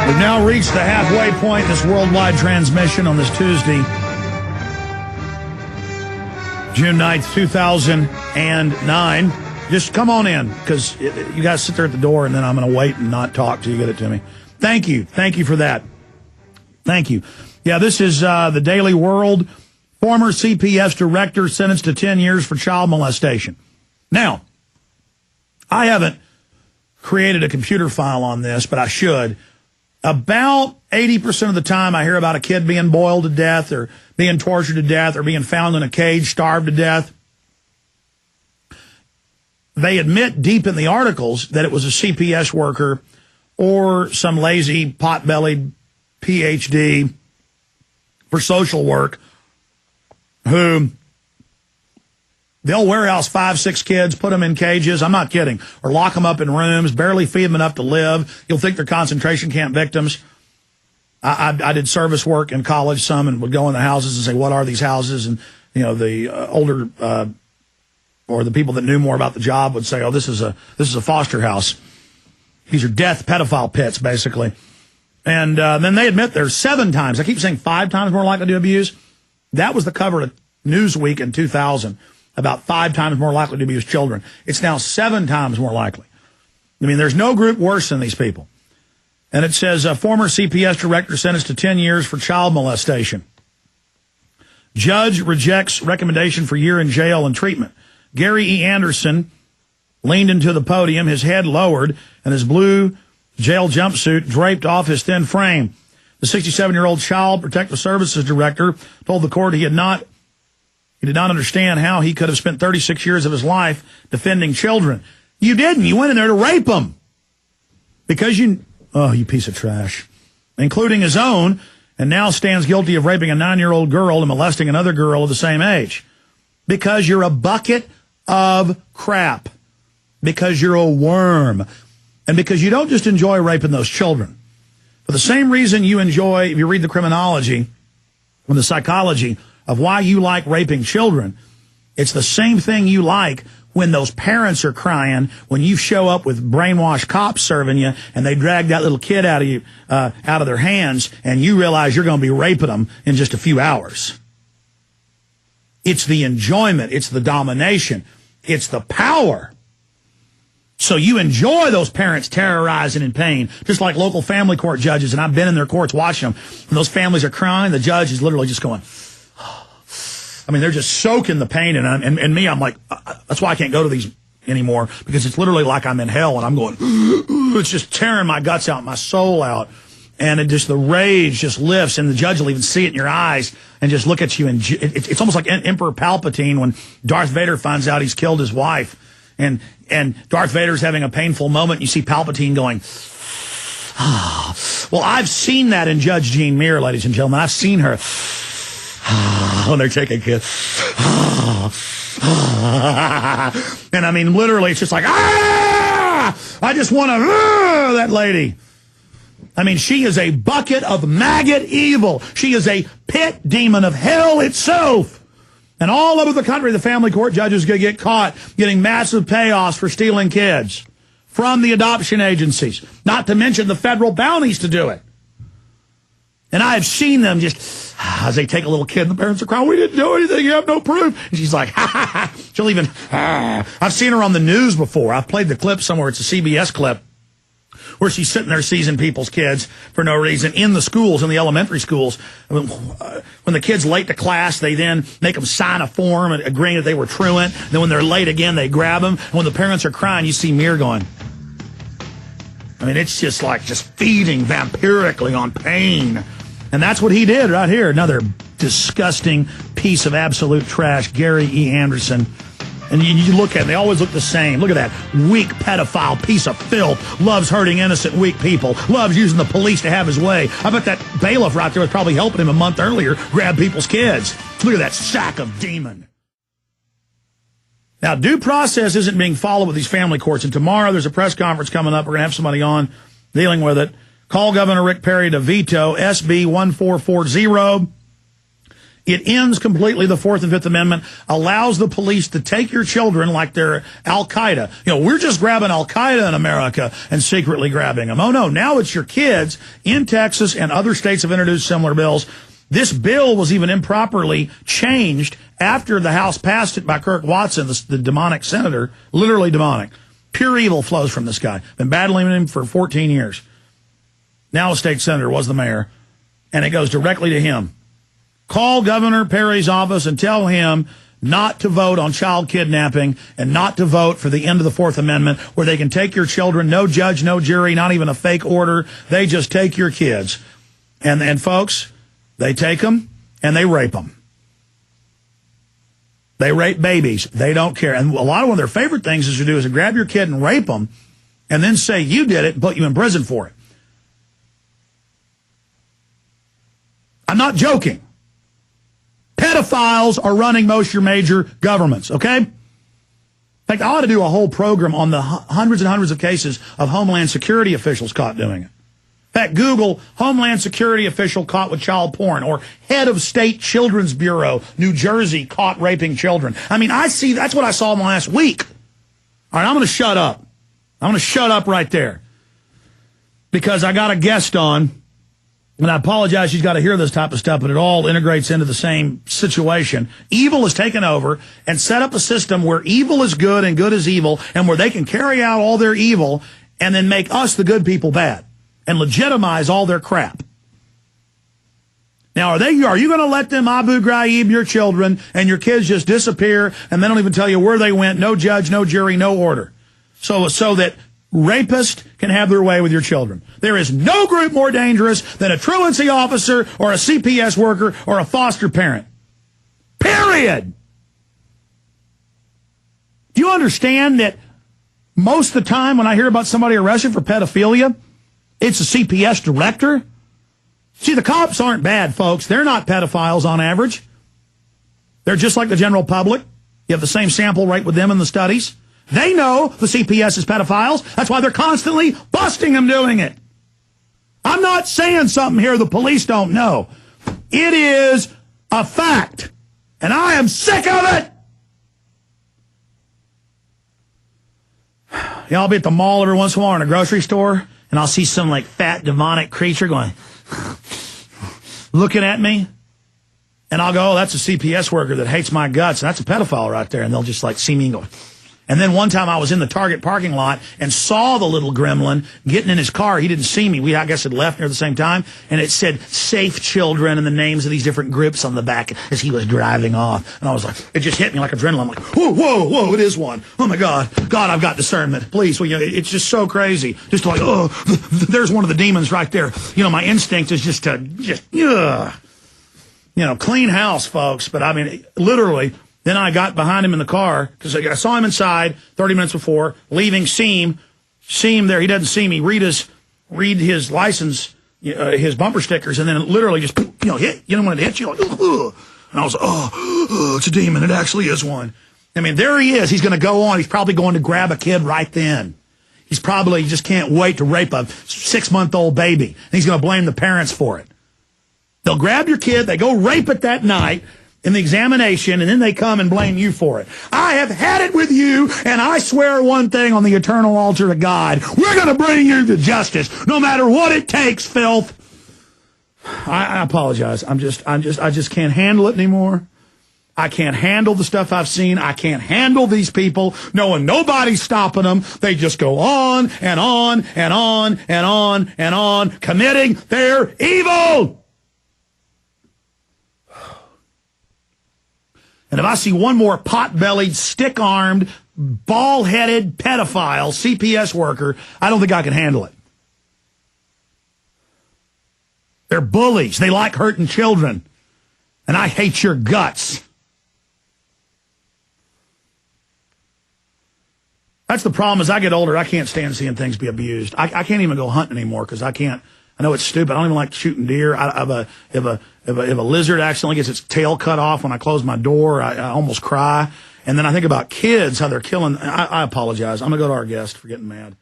We've now reached the halfway point in this worldwide transmission on this Tuesday, June 9th, 2009. Just come on in, because you guys sit there at the door, and then I'm going to wait and not talk till you get it to me. Thank you. Thank you for that. Thank you. Yeah, this is the Daily World. Former CPS director sentenced to 10 years for child molestation. Now, I haven't created a computer file on this, but I should. About 80% of the time I hear about a kid being boiled to death or being tortured to death or being found in a cage, starved to death. They admit deep in the articles that it was a CPS worker or some lazy, pot-bellied PhD for social work who they'll warehouse 5, 6 kids, put them in cages, I'm not kidding, or lock them up in rooms, barely feed them enough to live. You'll think they're concentration camp victims. I did service work in college some and would go in the houses and say, what are these houses? And, you know, the older or the people that knew more about the job would say, oh, this is a foster house. These are death pedophile pits, basically. And then they admit there's 7 times. I keep saying 5 times more likely to abuse. That was the cover of Newsweek in 2000. About 5 times more likely to abuse children. It's now 7 times more likely. I mean, there's no group worse than these people. And it says, a former CPS director sentenced to 10 years for child molestation. Judge rejects recommendation for year in jail and treatment. Gary E. Anderson leaned into the podium, his head lowered, and his blue jail jumpsuit draped off his thin frame. The 67-year-old Child Protective Services director told the court he did not understand how he could have spent 36 years of his life defending children. You didn't. You went in there to rape them. Because you piece of trash. Including his own, and now stands guilty of raping a 9-year-old girl and molesting another girl of the same age. Because you're a bucket of crap. Because you're a worm. And because you don't just enjoy raping those children. For the same reason you enjoy, if you read the criminology and the psychology of why you like raping children, it's the same thing you like when those parents are crying, when you show up with brainwashed cops serving you, and they drag that little kid out of their hands, and you realize you're going to be raping them in just a few hours. It's the enjoyment. It's the domination. It's the power. So you enjoy those parents terrorizing in pain, just like local family court judges, and I've been in their courts watching them. When those families are crying, the judge is literally just going, I mean, they're just soaking the pain, and me, I'm like, that's why I can't go to these anymore, because it's literally like I'm in hell, and I'm going, it's just tearing my guts out, my soul out, and the rage just lifts, and the judge will even see it in your eyes and just look at you, and it's almost like Emperor Palpatine when Darth Vader finds out he's killed his wife, and Darth Vader's having a painful moment, and you see Palpatine going, well, I've seen that in Judge Jean Muir, ladies and gentlemen. I've seen her when they're taking kids. And I mean, literally, it's just like, I just want to, that lady. I mean, she is a bucket of maggot evil. She is a pit demon of hell itself. And all over the country, the family court judges are going to get caught getting massive payoffs for stealing kids from the adoption agencies, not to mention the federal bounties to do it. And I have seen them just, as they take a little kid and the parents are crying, we didn't do anything, you have no proof. And she's like, ha, ha, ha. She'll even, I've seen her on the news before. I've played the clip somewhere. It's a CBS clip where she's sitting there seizing people's kids for no reason in the schools, in the elementary schools. When the kid's late to class, they then make them sign a form agreeing that they were truant. Then when they're late again, they grab them. And when the parents are crying, you see Muir going. I mean, it's just like feeding vampirically on pain. And that's what he did right here. Another disgusting piece of absolute trash, Gary E. Anderson. And you look at them, they always look the same. Look at that weak pedophile piece of filth. Loves hurting innocent, weak people. Loves using the police to have his way. I bet that bailiff right there was probably helping him a month earlier grab people's kids. Look at that sack of demon. Now, due process isn't being followed with these family courts. And tomorrow there's a press conference coming up. We're going to have somebody on dealing with it. Call Governor Rick Perry to veto SB 1440. It ends completely the Fourth and Fifth Amendment, allows the police to take your children like they're Al-Qaeda. You know, we're just grabbing Al-Qaeda in America and secretly grabbing them. Oh, no, now it's your kids in Texas, and other states have introduced similar bills. This bill was even improperly changed after the House passed it by Kirk Watson, the demonic senator, literally demonic. Pure evil flows from this guy. Been battling him for 14 years. Now a state senator, was the mayor, and it goes directly to him. Call Governor Perry's office and tell him not to vote on child kidnapping and not to vote for the end of the Fourth Amendment, where they can take your children, no judge, no jury, not even a fake order. They just take your kids. And folks, they take them and they rape them. They rape babies. They don't care. And a lot of one of their favorite things is to do is to grab your kid and rape them and then say you did it and put you in prison for it. I'm not joking. Pedophiles are running most of your major governments, okay? In fact, I ought to do a whole program on the hundreds and hundreds of cases of Homeland Security officials caught doing it. In fact, Google Homeland Security official caught with child porn, or head of state children's bureau, New Jersey, caught raping children. I mean, that's what I saw in the last week. All right, I'm going to shut up. I'm going to shut up right there because I got a guest on. And I apologize, she's got to hear this type of stuff, but it all integrates into the same situation. Evil has taken over and set up a system where evil is good and good is evil, and where they can carry out all their evil and then make us, the good people, bad and legitimize all their crap. Now, are you going to let them Abu Ghraib your children and your kids just disappear and they don't even tell you where they went? No judge, no jury, no order. So that rapists can have their way with your children. There is no group more dangerous than a truancy officer or a CPS worker or a foster parent. Period. Do you understand that most of the time when I hear about somebody arrested for pedophilia, it's a CPS director? See, the cops aren't bad, folks. They're not pedophiles on average. They're just like the general public. You have the same sample rate with them in the studies. They know the CPS is pedophiles. That's why they're constantly busting them doing it. I'm not saying something here the police don't know. It is a fact. And I am sick of it. Yeah, I'll be at the mall every once in a while, or in a grocery store, and I'll see some like fat demonic creature going, looking at me. And I'll go, oh, that's a CPS worker that hates my guts. And that's a pedophile right there. And they'll just like see me and go. And then one time I was in the Target parking lot and saw the little gremlin getting in his car. He didn't see me. We, I guess, had left near the same time. And it said safe children and the names of these different groups on the back as he was driving off. And I was like, it just hit me like adrenaline. I'm like, whoa, whoa, whoa, it is one. Oh, my God. God, I've got discernment. Please. Well, you know, it's just so crazy. Just like, oh, there's one of the demons right there. You know, my instinct is just to, clean house, folks. But I mean, literally. Then I got behind him in the car because I saw him inside 30 minutes before, leaving, see him there. He doesn't see me. Read his license, his bumper stickers, and then literally just, hit. You know when it hits you? Like, ugh. And I was like, oh, it's a demon. It actually is one. I mean, there he is. He's going to go on. He's probably going to grab a kid right then. He just can't wait to rape a 6-month-old baby. And he's going to blame the parents for it. They'll grab your kid. They go rape it that night in the examination, and then they come and blame you for it. I have had it with you, and I swear one thing on the eternal altar of God. We're going to bring you to justice, no matter what it takes, filth. I apologize. I just can't handle it anymore. I can't handle the stuff I've seen. I can't handle these people knowing nobody's stopping them. They just go on and on and on and on and on, committing their evil. And if I see one more pot-bellied, stick-armed, ball-headed pedophile CPS worker, I don't think I can handle it. They're bullies. They like hurting children. And I hate your guts. That's the problem. As I get older, I can't stand seeing things be abused. I can't even go hunting anymore because I can't. I know it's stupid. I don't even like shooting deer. If a lizard accidentally gets its tail cut off when I close my door, I almost cry. And then I think about kids, how they're killing. I apologize. I'm going to go to our guest for getting mad.